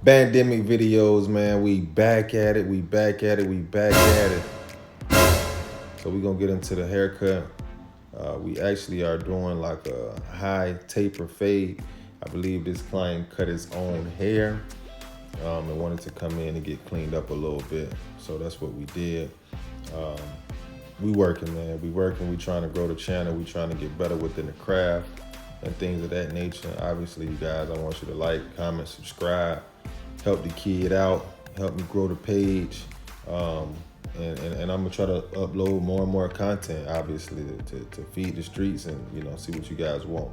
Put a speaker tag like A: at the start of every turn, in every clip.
A: Bandemic videos, man. We back at it. We back at it. We back at it. So we gonna get into the haircut. We actually are doing like a high taper fade. I believe this client cut his own hair and wanted to come in and get cleaned up a little bit. So that's what we did. Um, we working, man. We working. We trying to grow the channel. We trying to get better within the craft and things of that nature. Obviously, you guys, I want you to like, comment, subscribe, help the kid out, help me grow the page. And I'm gonna try to upload more and more content, obviously, to feed the streets and see what you guys want.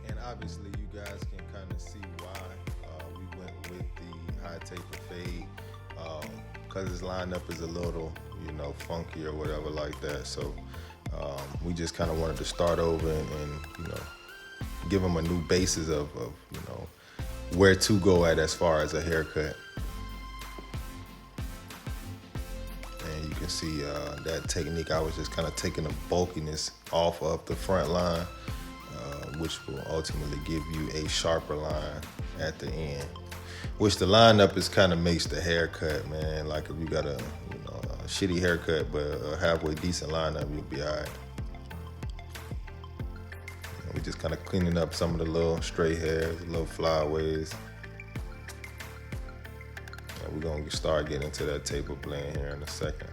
A: And obviously, you guys can kind of see why we went with the high taper fade, because his lineup is a little, funky or whatever like that. So we just kind of wanted to start over and give him a new basis of where to go at as far as a haircut. And you can see that technique, I was just kind of taking the bulkiness off of the front line, which will ultimately give you a sharper line at the end. Which the lineup is kind of makes the haircut, man. Like if you got a shitty haircut but a halfway decent lineup, you'll be all right. We just kind of cleaning up some of the little stray hairs, little flyaways. And we're gonna start getting into that taper blend here in a second.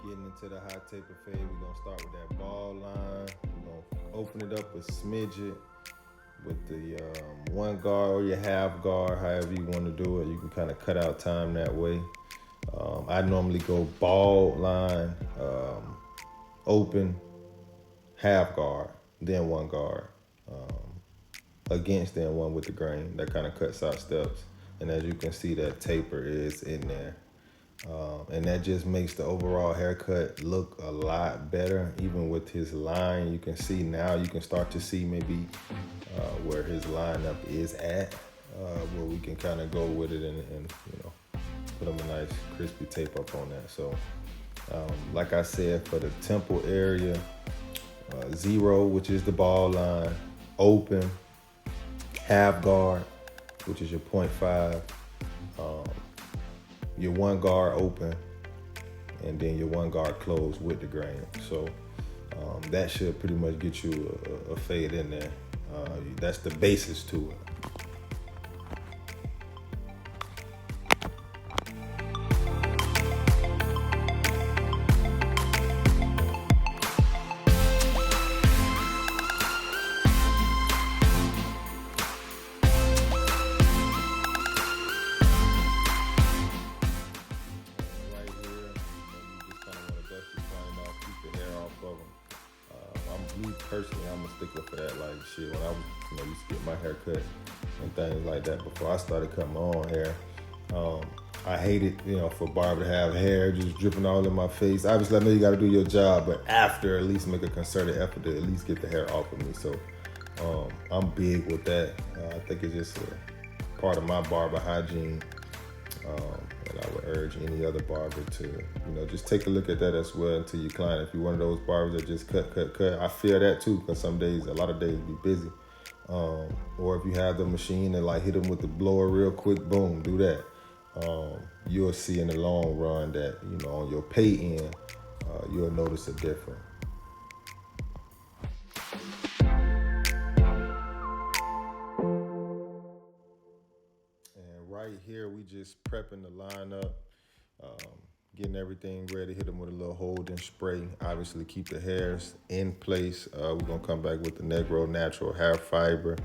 A: Getting into the high taper fade, we're gonna start with that ball line. We're gonna open it up a smidget with the one guard or your half guard, however you want to do it. You can kind of cut out time that way. I normally go ball line, open, half guard, then one guard, against then one with the grain. That kind of cuts out steps. And as you can see, that taper is in there. And that just makes the overall haircut look a lot better. Even with his line, you can see now, you can start to see maybe where his lineup is at, where we can kind of go with it and put him a nice crispy tape up on that. So like I said, for the temple area, 0, which is the ball line, open, half guard, which is your 0.5, your one guard open, and then your one guard closed with the grain. So that should pretty much get you a fade in there. That's the basis to it. Me personally, I'm a stickler for that. Like shit, when I was, used to get my hair cut and things like that before I started cutting my own hair, I hated, for barber to have hair just dripping all in my face. Obviously, I know you got to do your job, but after, at least make a concerted effort to at least get the hair off of me. So I'm big with that. I think it's just a part of my barber hygiene. And I would urge any other barber to, just take a look at that as well to your client. If you're one of those barbers that just cut. I feel that too, because some days, a lot of days be busy. Or if you have the machine and like hit them with the blower real quick, boom, do that. You'll see in the long run that, on your pay end, you'll notice a difference. Right here, we just prepping the lineup, getting everything ready, hit them with a little holding spray. Obviously, keep the hairs in place. We're going to come back with the Negro Natural Hair Fiber.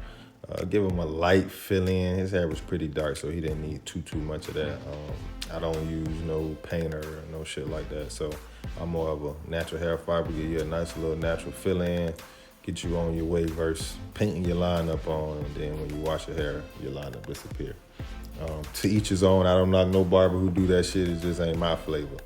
A: Give him a light fill-in. His hair was pretty dark, so he didn't need too much of that. I don't use no painter or no shit like that, so I'm more of a natural hair fiber. Give you a nice little natural fill-in, get you on your way versus painting your lineup on, and then when you wash your hair, your lineup disappear. To each his own. I don't knock no barber who do that shit. It just ain't my flavor.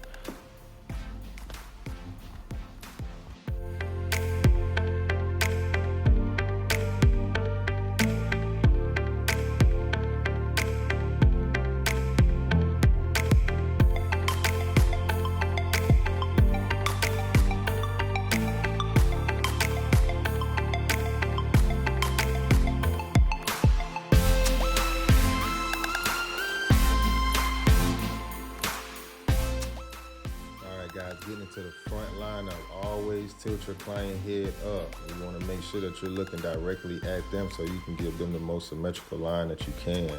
A: getting into the front lineup, always tilt your client head up. You want to make sure that you're looking directly at them so you can give them the most symmetrical line that you can,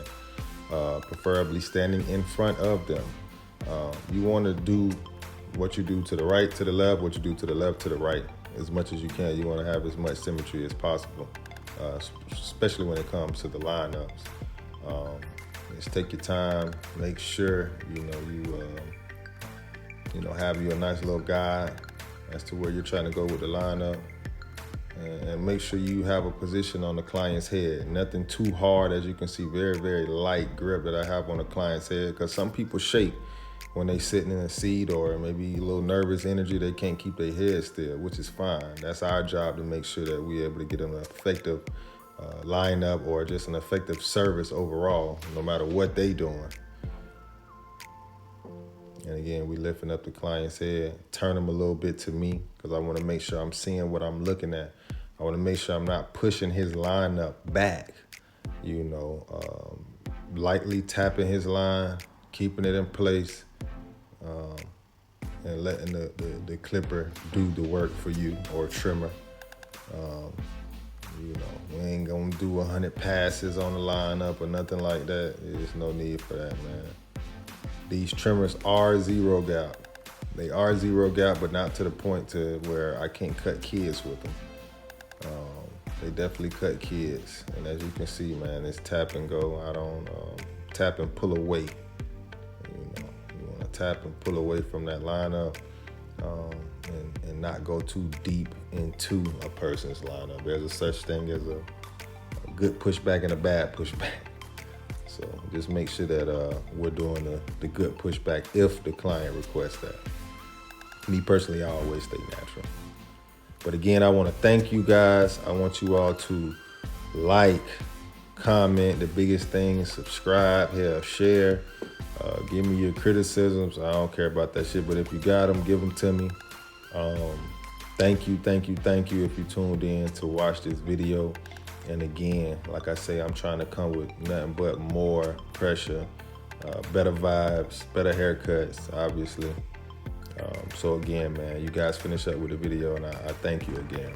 A: preferably standing in front of them. You want to do what you do to the right, to the left, what you do to the left, to the right, as much as you can. You want to have as much symmetry as possible, especially when it comes to the lineups. Just take your time, make sure you have you a nice little guide as to where you're trying to go with the lineup, and make sure you have a position on the client's head. Nothing too hard. As you can see, very, very light grip that I have on the client's head, because some people shake when they sitting in a seat, or maybe a little nervous energy, they can't keep their head still, which is fine. That's our job, to make sure that we're able to get an effective lineup, or just an effective service overall, no matter what they doing. And again, we lifting up the client's head, turn them a little bit to me, because I want to make sure I'm seeing what I'm looking at. I want to make sure I'm not pushing his lineup back, lightly tapping his line, keeping it in place, and letting the clipper do the work for you, or trimmer. We ain't gonna do 100 passes on the lineup or nothing like that. There's no need for that, man. These trimmers are zero gap. They are zero gap, but not to the point to where I can't cut kids with them. They definitely cut kids. And as you can see, man, it's tap and go. I don't tap and pull away. You want to tap and pull away from that lineup, and not go too deep into a person's lineup. There's a such thing as a good pushback and a bad pushback. So just make sure that we're doing the good pushback if the client requests that. Me personally, I always stay natural. But again, I want to thank you guys. I want you all to like, comment. The biggest thing is subscribe, share. Give me your criticisms. I don't care about that shit, but if you got them, give them to me. Thank you if you tuned in to watch this video. And again, like I say, I'm trying to come with nothing but more pressure, better vibes, better haircuts, obviously. So again, man, you guys finish up with the video, and I thank you again.